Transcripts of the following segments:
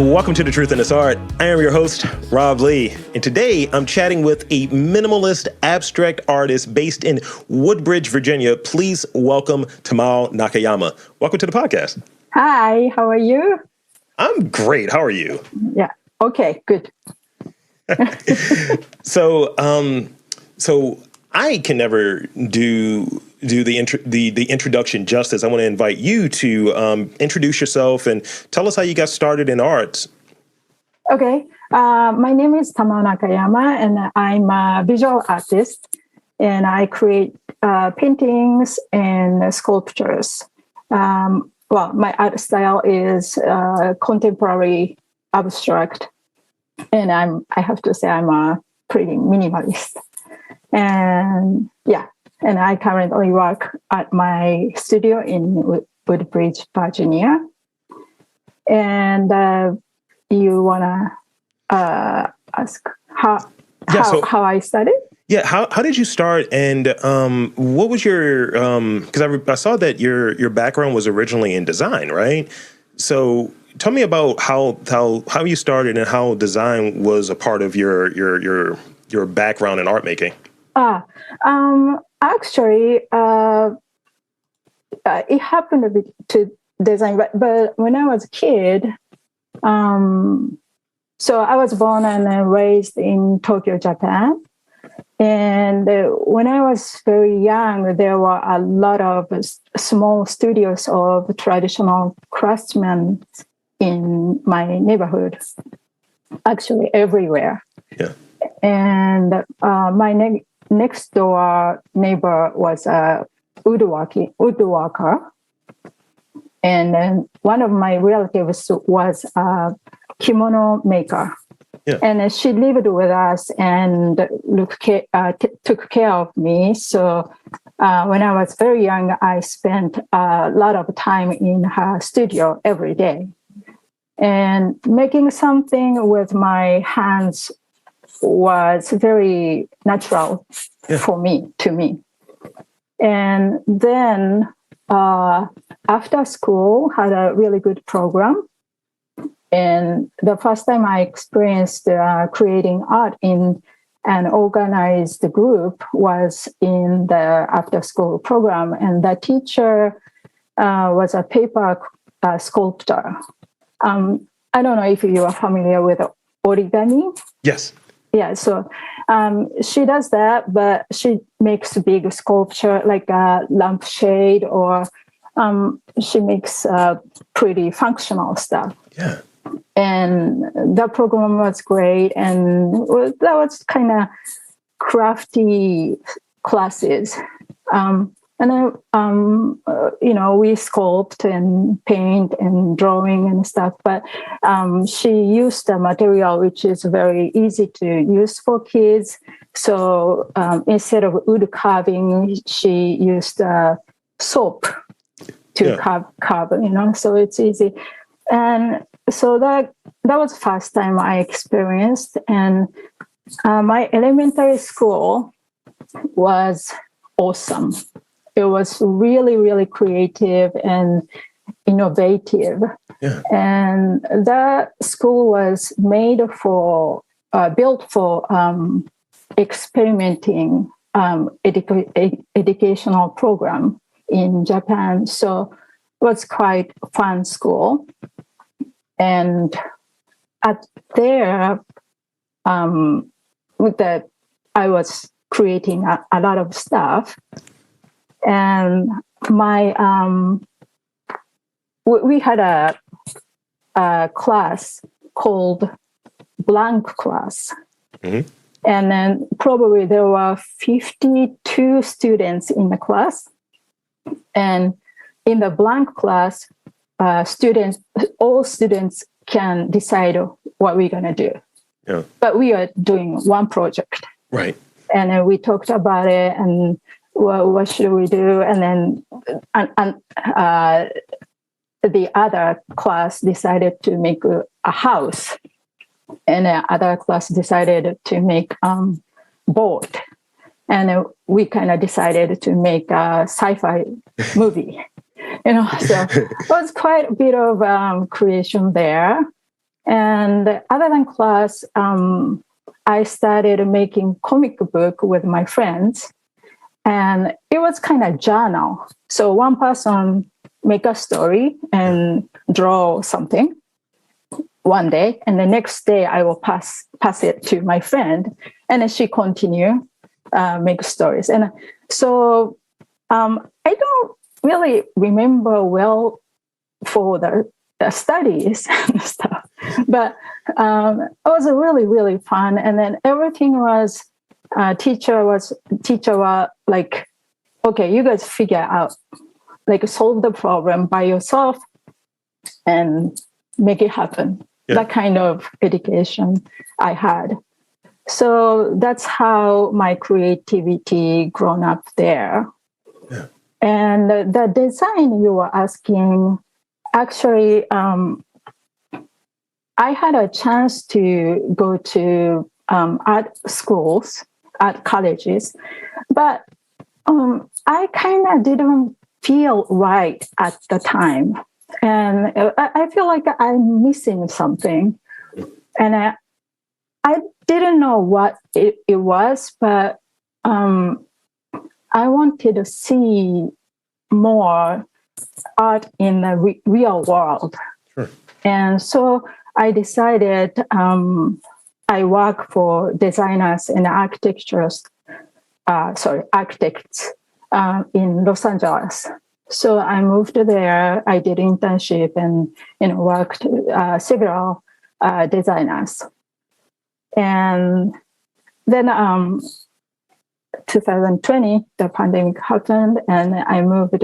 Welcome to The Truth in This Art. I am your host, Rob Lee, and today I'm chatting with a minimalist abstract artist based in Woodbridge, Virginia. Please welcome Tamao Nakayama. Welcome to the podcast. Hi, how are you? I'm great. How are you? Yeah. Okay, good. So I can never do the introduction justice. I want to invite you to introduce yourself and tell us how you got started in arts. Okay. My name is Tamao Nakayama, and I'm a visual artist, and I create paintings and sculptures. My art style is contemporary abstract, and I have to say I'm a pretty minimalist. And I currently work at my studio in Woodbridge, Virginia. And you wanna ask how I started? Yeah, how did you start, and what was your? Because I saw that your background was originally in design, right? So tell me about how you started and how design was a part of your background in art making. Actually, it happened a bit to design, but when I was a kid, so I was born and raised in Tokyo, Japan. And when I was very young, there were a lot of small studios of traditional craftsmen in my neighborhood, actually everywhere. Yeah. And my next door neighbor was a woodworker. And then one of my relatives was a kimono maker. Yeah. And she lived with us and took care of me. So when I was very young, I spent a lot of time in her studio every day. And making something with my hands was very natural to me. And then after school, had a really good program. And the first time I experienced creating art in an organized group was in the after-school program. And the teacher was a paper sculptor. I don't know if you are familiar with origami. Yes. Yeah, so she does that, but she makes big sculpture like a lampshade, or she makes pretty functional stuff. Yeah. And that program was great, and that was kind of crafty classes. And then, we sculpt and paint and drawing and stuff, but she used a material which is very easy to use for kids. So instead of wood carving, she used soap to carve, so it's easy. And so that was the first time I experienced. And my elementary school was awesome. It was really, really creative and innovative. Yeah. And that school was built for experimenting educational program in Japan. So it was quite a fun school. And there, I was creating a lot of stuff. And we had a class called blank class. Mm-hmm. And then probably there were 52 students in the class. And in the blank class, all students can decide what we're going to do. Yeah. But we are doing one project. Right. And then we talked about it and what should we do? And then the other class decided to make a house. And the other class decided to make boat. And we kind of decided to make a sci-fi movie. So it was quite a bit of creation there. And other than class, I started making comic book with my friends, and it was kind of journal. So one person make a story and draw something one day, and the next day I will pass it to my friend, and then she continue make stories. And so I don't really remember well for the studies and stuff, but it was really really fun. And then everything was teacher was like, okay, you guys figure out, like, solve the problem by yourself and make it happen. Yeah. That kind of education I had. So that's how my creativity grown up there. Yeah. And the design you were asking, actually, I had a chance to go to art schools, art colleges, but I kind of didn't feel right at the time. And I feel like I'm missing something. And I didn't know what it was, but I wanted to see more art in the real world. Sure. And so I decided I work for designers and architects in Los Angeles. So I moved there. I did internship and worked several designers. And then 2020, the pandemic happened, and I moved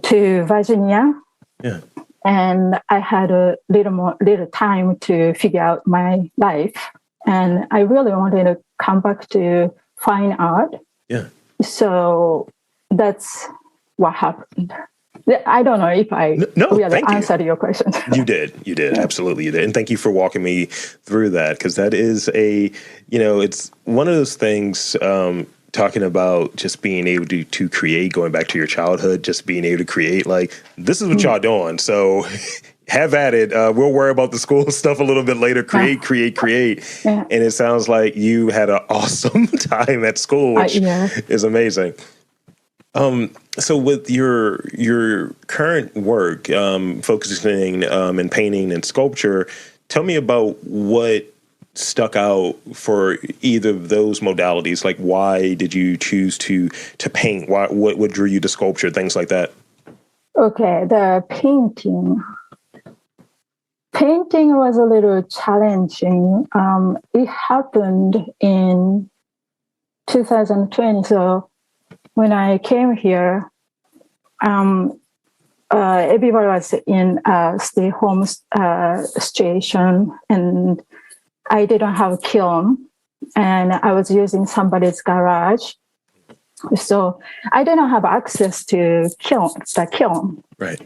to Virginia. Yeah. And I had a little time to figure out my life. And I really wanted to come back to fine art. Yeah. So that's what happened. I don't know if I really answered your question. You did. Yeah. Absolutely you did. And thank you for walking me through that, because that is it's one of those things, talking about just being able to create, going back to your childhood, just being able to create, like, this is what y'all doing. So have at it. We'll worry about the school stuff a little bit later. Create. Yeah. And it sounds like you had an awesome time at school, which is amazing. So with your current work, focusing in painting and sculpture, tell me about what stuck out for either of those modalities. Like, why did you choose to paint? What drew you to sculpture? Things like that. Okay, the painting was a little challenging. It happened in 2020. So when I came here, everybody was in a stay-home situation, and I didn't have a kiln, and I was using somebody's garage. So I didn't have access to the kiln. Right.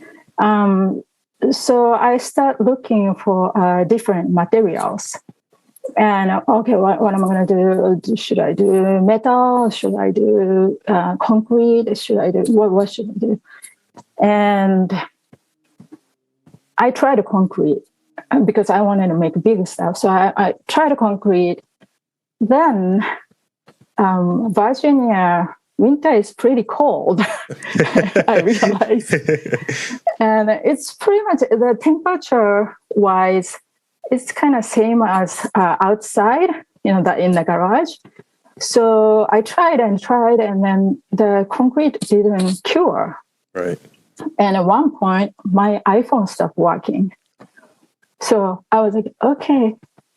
So I started looking for different materials. And okay, what am I going to do? Should I do metal? Should I do concrete? Should I do what should I do? And I tried concrete because I wanted to make big stuff. So I tried concrete. Then Virginia winter is pretty cold, I realized. And it's pretty much, the temperature wise, it's kind of same as outside, in the garage. So I tried, and then the concrete didn't cure. Right. And at one point, my iPhone stopped working. So I was like, okay,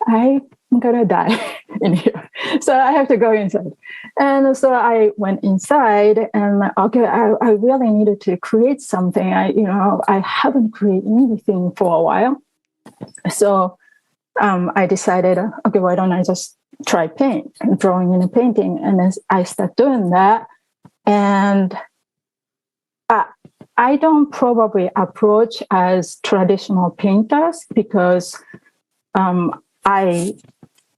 I'm gonna die in here. So I have to go inside. And so I went inside, and okay, I really needed to create something. I haven't created anything for a while. So I decided, okay, why don't I just try drawing and painting? And then I started doing that. And I don't probably approach as traditional painters because I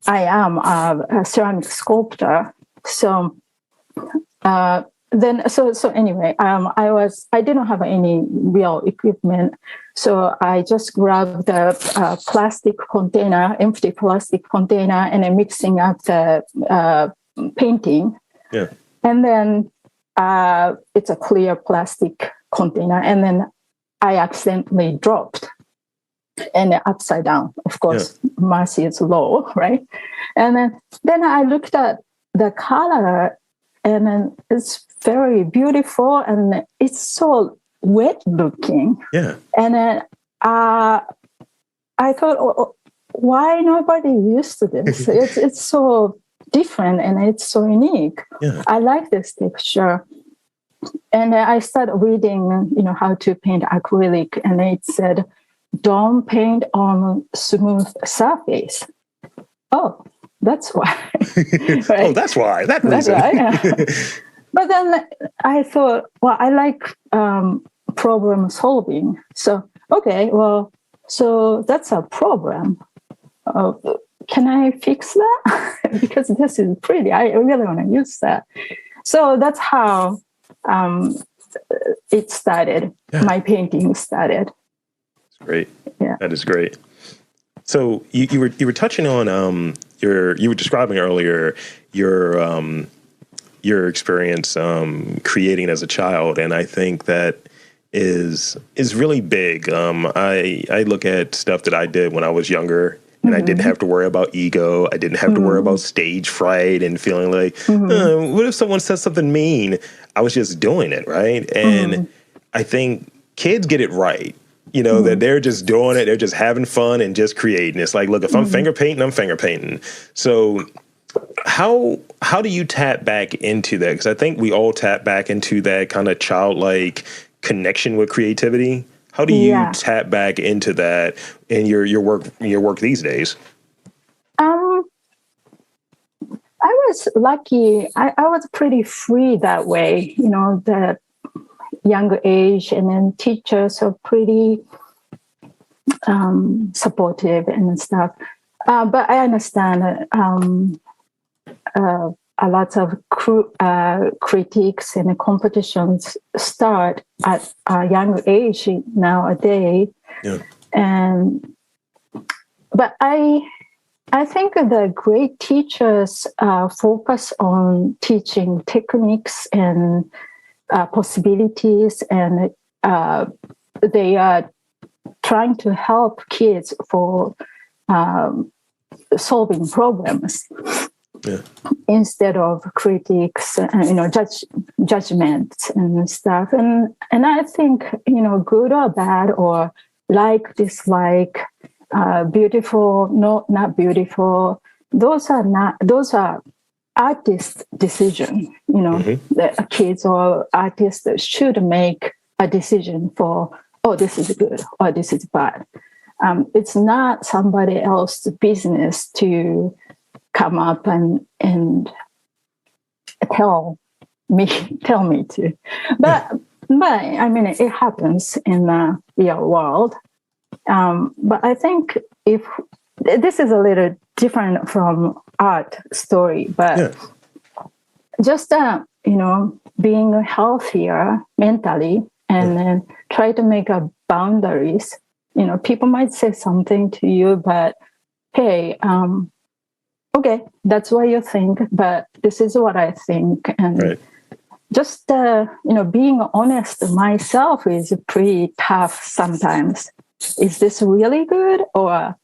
am a ceramic sculptor. So so anyway, I didn't have any real equipment, so I just grabbed the empty plastic container, and then mixing up the painting. Yeah. And then it's a clear plastic container, and then I accidentally dropped, and upside down. Of course, mercy is low, right? And then I looked at the color, and then it's very beautiful, and it's so wet looking. Yeah. And then I thought, why nobody used this? It's so different, and it's so unique. Yeah. I like this texture. And I started reading, how to paint acrylic, and it said, don't paint on smooth surface. Oh, that's why. Right? Oh, that's why. That's why. Yeah. But then I thought, well, I like problem solving. So, okay, well, so that's a problem. Can I fix that? Because this is pretty. I really want to use that. So that's how it started. Yeah. My painting started. Great. Yeah. That is great. So you were touching on you were describing earlier your experience creating as a child, and I think that is really big. I look at stuff that I did when I was younger, and I didn't have to worry about ego. I didn't have to worry about stage fright and feeling like, what if someone says something mean? I was just doing it, right? And I think kids get it right. That they're just doing it. They're just having fun and just creating. It's like, look, if I'm finger painting, I'm finger painting. So how do you tap back into that? Because I think we all tap back into that kind of childlike connection with creativity. How do you tap back into that in your work these days? I was lucky. I was pretty free that way. The younger age, and then teachers are pretty supportive and stuff. But I understand a lot of critiques and competitions start at a young age nowadays. Yeah. But I think the great teachers focus on teaching techniques and possibilities, and they are trying to help kids for solving problems. Yeah. Instead of critiques, judgments and stuff. And I think, good or bad, or like, dislike, beautiful, not beautiful, those are artist decision. The kids or artists should make a decision for, oh, this is good or this is bad. It's not somebody else's business to come up and tell me to. But I mean, it happens in the real world. But I think if this is a little different from art story, but just being healthier mentally, and then try to make a boundaries. People might say something to you, but hey, okay, that's what you think, but this is what I think. And just, being honest myself is pretty tough sometimes. Is this really good? Or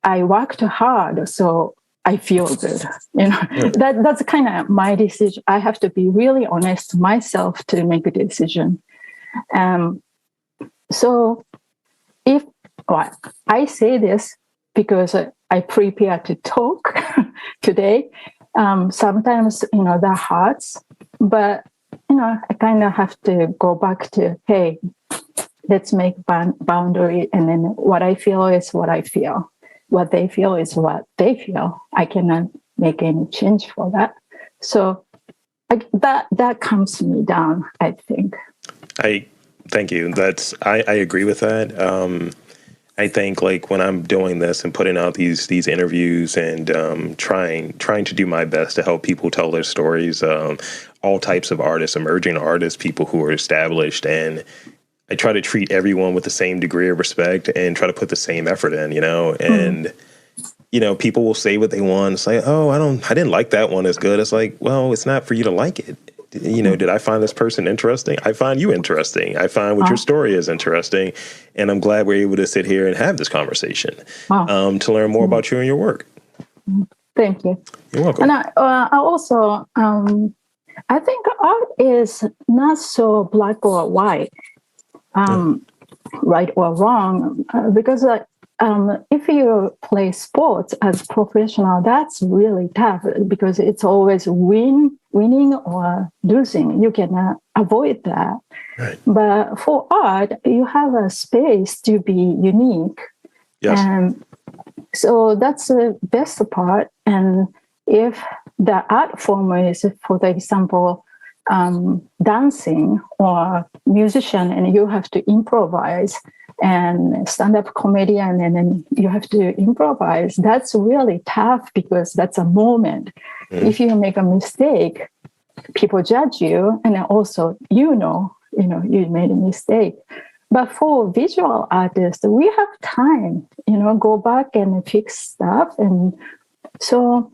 I worked hard, so I feel good. That's kind of my decision. I have to be really honest myself to make a decision. So I say this because I prepare to talk today. Sometimes, that hurts, but, I kind of have to go back to, hey, let's make boundary. And then what I feel is what I feel. What they feel is what they feel. I cannot make any change for that. So that calms me down, I think. Thank you. I agree with that. I think like when I'm doing this and putting out these interviews and trying to do my best to help people tell their stories, all types of artists, emerging artists, people who are established, and I try to treat everyone with the same degree of respect and try to put the same effort in, and people will say what they want. It's like, oh, I didn't like that one as good. It's like, well, it's not for you to like it. Did I find this person interesting? I find you interesting. I find what your story is interesting. And I'm glad we're able to sit here and have this conversation to learn more about you and your work. Thank you. You're welcome. And I also, I think art is not so black or white, right or wrong, because if you play sports as professional, that's really tough because it's always winning or losing. You cannot avoid that. Right. But for art, you have a space to be unique. Yes. And so that's the best part. And if the art form is, for example, dancing or musician, and you have to improvise, and stand-up comedian, and then you have to improvise, that's really tough because that's a moment. If you make a mistake, people judge you, and then also you made a mistake. But for visual artists, we have time, go back and fix stuff. And so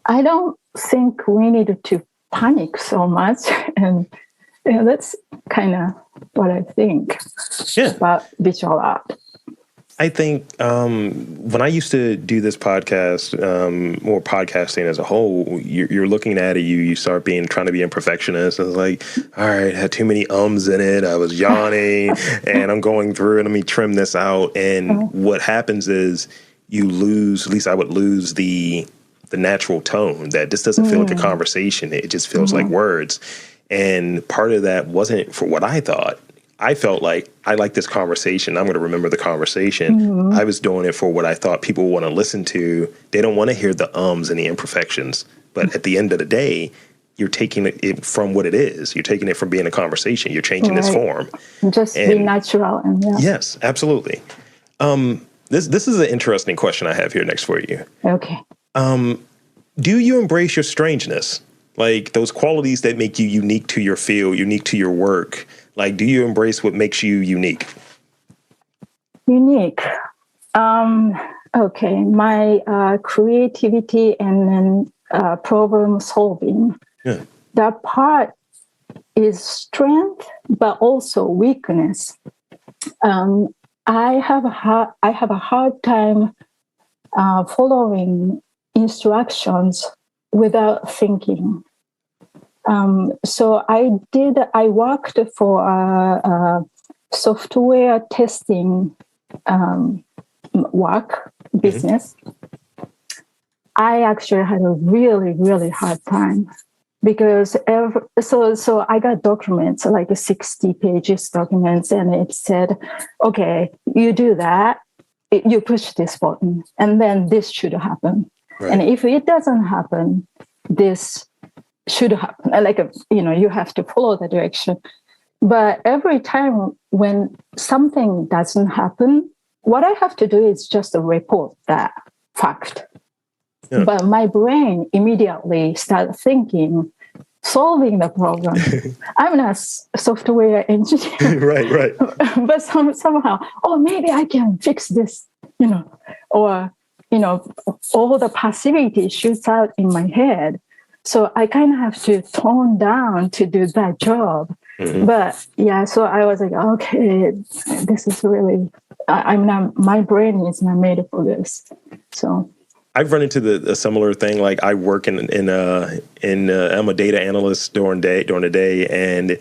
I don't think we need to panic so much. And that's kind of what I think about visual art. I think when I used to do this podcast, or podcasting as a whole, you're looking at it, you start trying to be imperfectionist. I was like, all right, I had too many ums in it. I was yawning and I'm going through and let me trim this out. And what happens is you lose, at least I would lose the natural tone that this doesn't feel like a conversation. It just feels like words. And part of that wasn't for what I thought. I felt like I like this conversation. I'm going to remember the conversation. I was doing it for what I thought people want to listen to. They don't want to hear the ums and the imperfections. But at the end of the day, you're taking it from what it is. You're taking it from being a conversation. You're changing its form. Just be natural. Yes, absolutely. This is an interesting question I have here next for you. Okay. Do you embrace your strangeness? Like those qualities that make you unique to your field, unique to your work? Like, do you embrace what makes you unique? Unique. Okay. My creativity and then problem solving. Yeah. That part is strength, but also weakness. I have a hard time following instructions without thinking. So I worked for a software testing business. I actually had a really, really hard time because so I got documents, like 60 pages documents, and it said, okay, you do that, you push this button, and then this should happen. Right. And if it doesn't happen, this should happen. Like, you have to follow the direction. But every time when something doesn't happen, what I have to do is just report that fact. Yeah. But my brain immediately starts thinking, solving the problem. I'm not a software engineer. Right. But somehow, maybe I can fix this, or, all the passivity shoots out in my head. So I kind of have to tone down to do that job. But so I was like, okay, this is really, my brain is not made for this. So I've run into a similar thing. Like I work I'm a data analyst during the day, and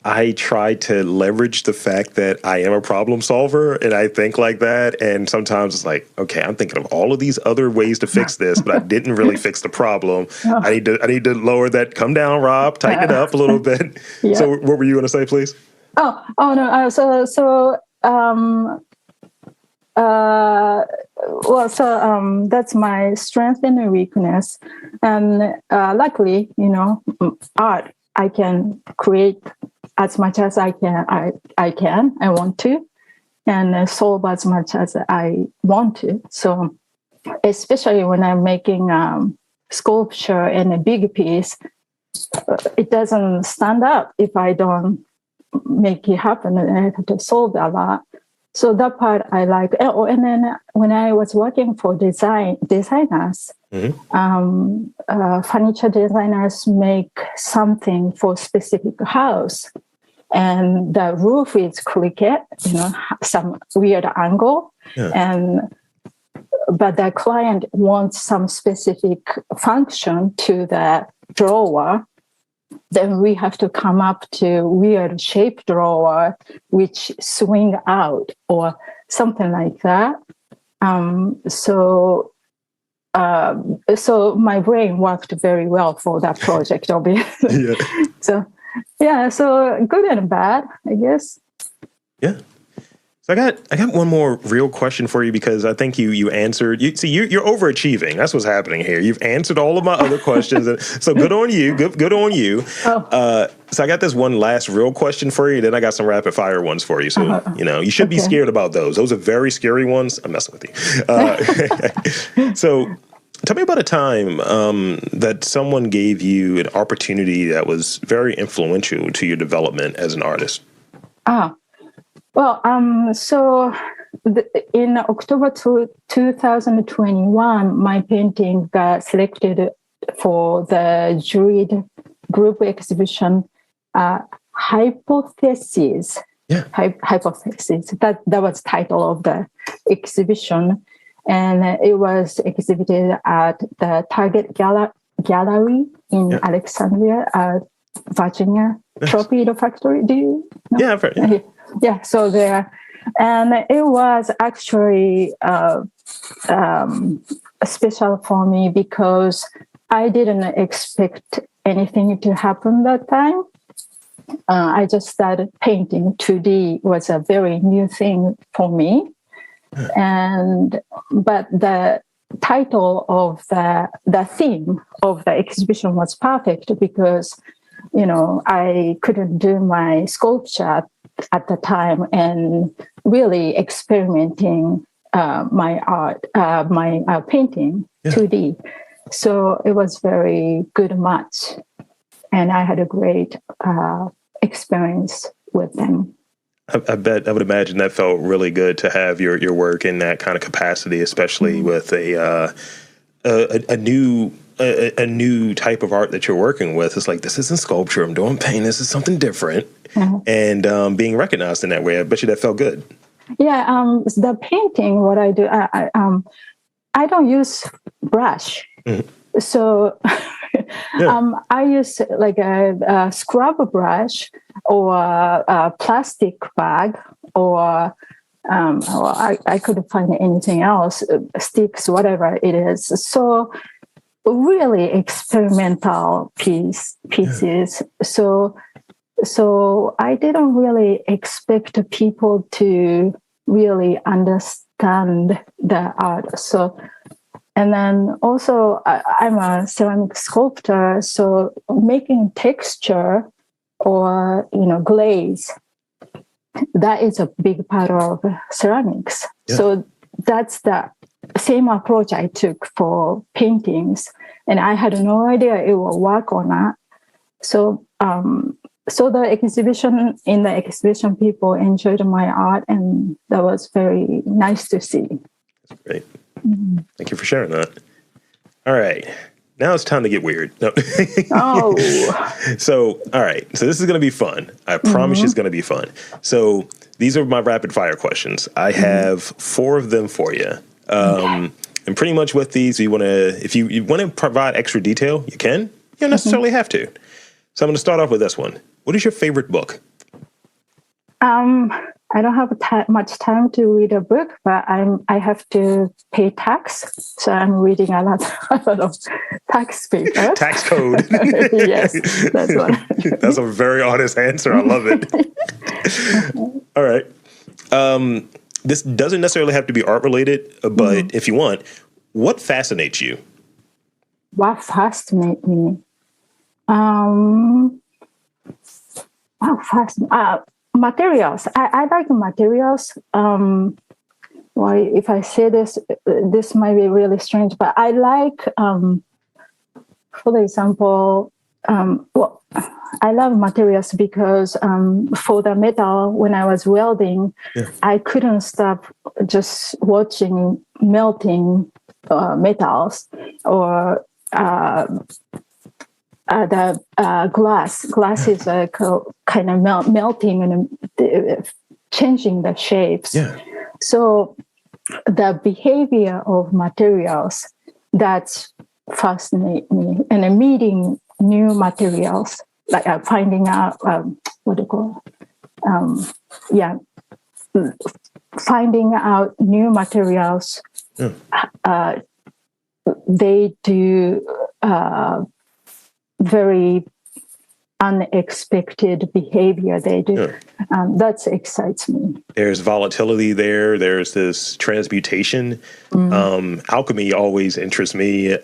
I try to leverage the fact that I am a problem solver and I think like that. And sometimes it's like, okay, I'm thinking of all of these other ways to fix this, but I didn't really fix the problem. I need to lower that. Come down, Rob, tighten it up a little bit. Yeah. So what were you going to say, please? No. That's my strength and weakness. And luckily, art, I can create as much as I want to. and solve as much as I want to. So especially when I'm making sculpture in a big piece, it doesn't stand up if I don't make it happen, and I have to solve a lot. So that part I like. Oh, and then when I was working for designers, furniture designers make something for specific house, and the roof is crooked, some weird angle, but the client wants some specific function to the drawer. Then we have to come up to weird shape drawer which swing out or something like that. So my brain worked very well for that project, obviously. So good and bad, I guess. Yeah. So I got one more real question for you, because I think you answered. You're overachieving. That's what's happening here. You've answered all of my other questions, so good on you. Good on you. So I got this one last real question for you. Then I got some rapid fire ones for you. So you should be scared about those. Those are very scary ones. I'm messing with you. So tell me about a time that someone gave you an opportunity that was very influential to your development as an artist. Well, in October 2021, my painting got selected for the juried group exhibition, Hypotheses. Hypotheses. That was the title of the exhibition. And it was exhibited at the Target Gallery in Alexandria, Virginia, Torpedo Factory. Do you know? Yeah, I've heard. Yeah, so there. And it was actually special for me because I didn't expect anything to happen that time. I just started painting. 2D was a very new thing for me. But the title of the theme of the exhibition was perfect because, I couldn't do my sculpture at the time and really experimenting my art, my painting, 2D. So it was very good match. And I had a great experience with them. I would imagine that felt really good to have your work in that kind of capacity, especially with a new type of art that you're working with. It's like, this isn't sculpture, I'm doing paint, this is something different. And being recognized in that way, I bet you that felt good. Yeah, the painting, what I do, I don't use brush. So I use like a scrub brush or a plastic bag, or I couldn't find anything else, sticks, whatever it is. So really experimental pieces. So I didn't really expect people to really understand the art. So, and then also I'm a ceramic sculptor, so making texture or glaze, that is a big part of ceramics. So that's the same approach I took for paintings, and I had no idea it will work or not. So the exhibition, people enjoyed my art, and that was very nice to see. That's great. Thank you for sharing that. All right. Now it's time to get weird. No. So, all right. So this is going to be fun. I promise you it's going to be fun. So these are my rapid fire questions. I have 4 of them for you. And pretty much with these, if you want to provide extra detail, you can. You don't necessarily have to. So I'm going to start off with this one. What is your favorite book? I don't have much time to read a book, but I have to pay tax, so I'm reading a lot of tax papers. Tax code. Yes, that's what. That's a very honest answer. I love it. All right. This doesn't necessarily have to be art related, but if you want, what fascinates you? What fascinates me? materials. I like materials. Why, if I say this, this might be really strange, but I like, for example, well, I love materials because for the metal, when I was welding, I couldn't stop just watching melting metals or the glass. Glass is kind of melting and changing the shapes. Yeah. So the behavior of materials that fascinate me, and meeting new materials, like finding out what do you call finding out new materials. They do very unexpected behavior. They do. That excites me. There's volatility there. There's this transmutation. Alchemy always interests me.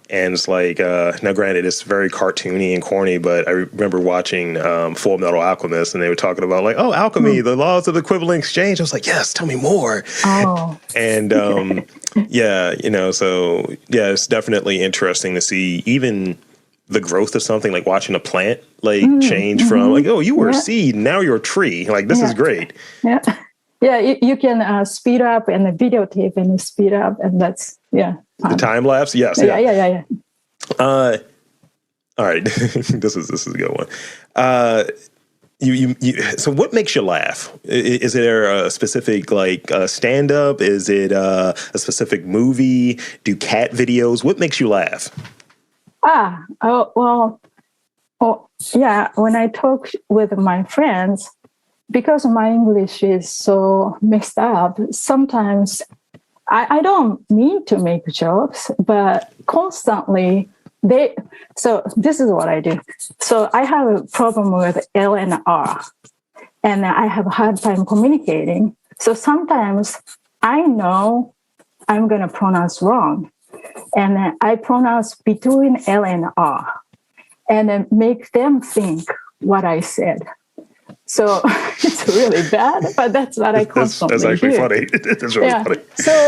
And it's like, now granted, it's very cartoony and corny, but I remember watching Full Metal Alchemist, and they were talking about like, oh, alchemy, the laws of equivalent exchange. I was like, yes, tell me more. Oh. And yeah, so yeah, it's definitely interesting to see even the growth of something, like watching a plant like change from like, oh, you were a seed, now you're a tree. Like, this is great. Yeah. Yeah, you can speed up and videotape and speed up, and that's fun. The time lapse, yes. Yeah. All right, this is a good one. So what makes you laugh? Is there a specific like stand up? Is it a specific movie? Do cat videos? What makes you laugh? When I talk with my friends, because my English is so messed up, sometimes I don't mean to make jokes, but constantly so this is what I do. So I have a problem with L and R, and I have a hard time communicating. So sometimes I know I'm going to pronounce wrong, and I pronounce between L and R, and then make them think what I said. So it's really bad, but that's what I constantly do. That's actually funny. That's really funny.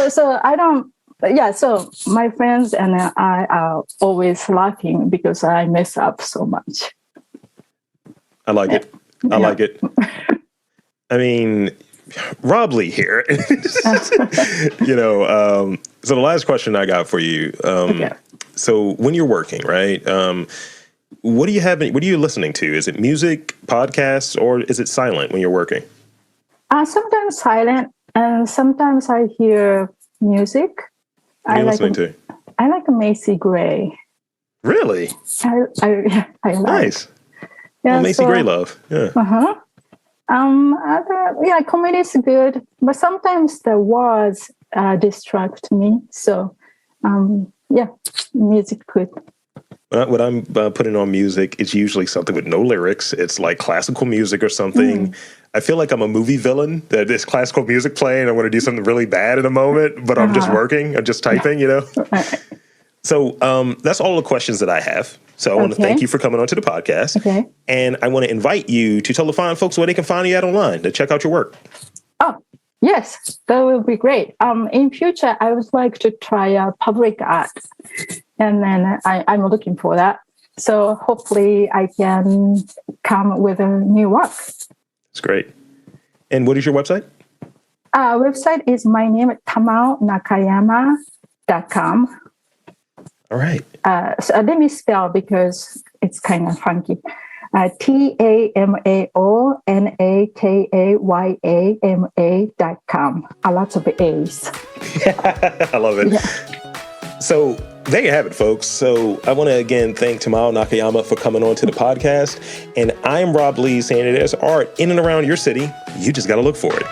So I don't. Yeah. So my friends and I are always laughing because I mess up so much. I like it. I like it. I mean, Rob Lee here. So the last question I got for you. So when you're working, right? What do you have? What are you listening to? Is it music, podcasts, or is it silent when you're working? Sometimes silent, and sometimes I hear music. What are you listening to? I like Macy Gray. Really? I like. Nice. Yeah, well, Macy Gray love. Yeah. Comedy is good, but sometimes the words distract me. So, music good. When I'm putting on music, it's usually something with no lyrics. It's like classical music or something. I feel like I'm a movie villain, that this classical music playing. I want to do something really bad in a moment, but I'm just working. I'm just typing, So that's all the questions that I have. So I want to thank you for coming on to the podcast. Okay. And I want to invite you to tell the fine folks where they can find you at online to check out your work. Oh, yes, that would be great. In future, I would like to try public art. And then I'm looking for that. So hopefully I can come with a new work. That's great. And what is your website? Website is my name, Tamao Nakayama.com. All right. So let me spell because it's kind of funky. TamaoNakayama.com. Lots of A's. I love it. Yeah. So there you have it, folks. So I want to again thank Tamao Nakayama for coming on to the podcast. And I'm Rob Lee saying that there's art in and around your city. You just got to look for it.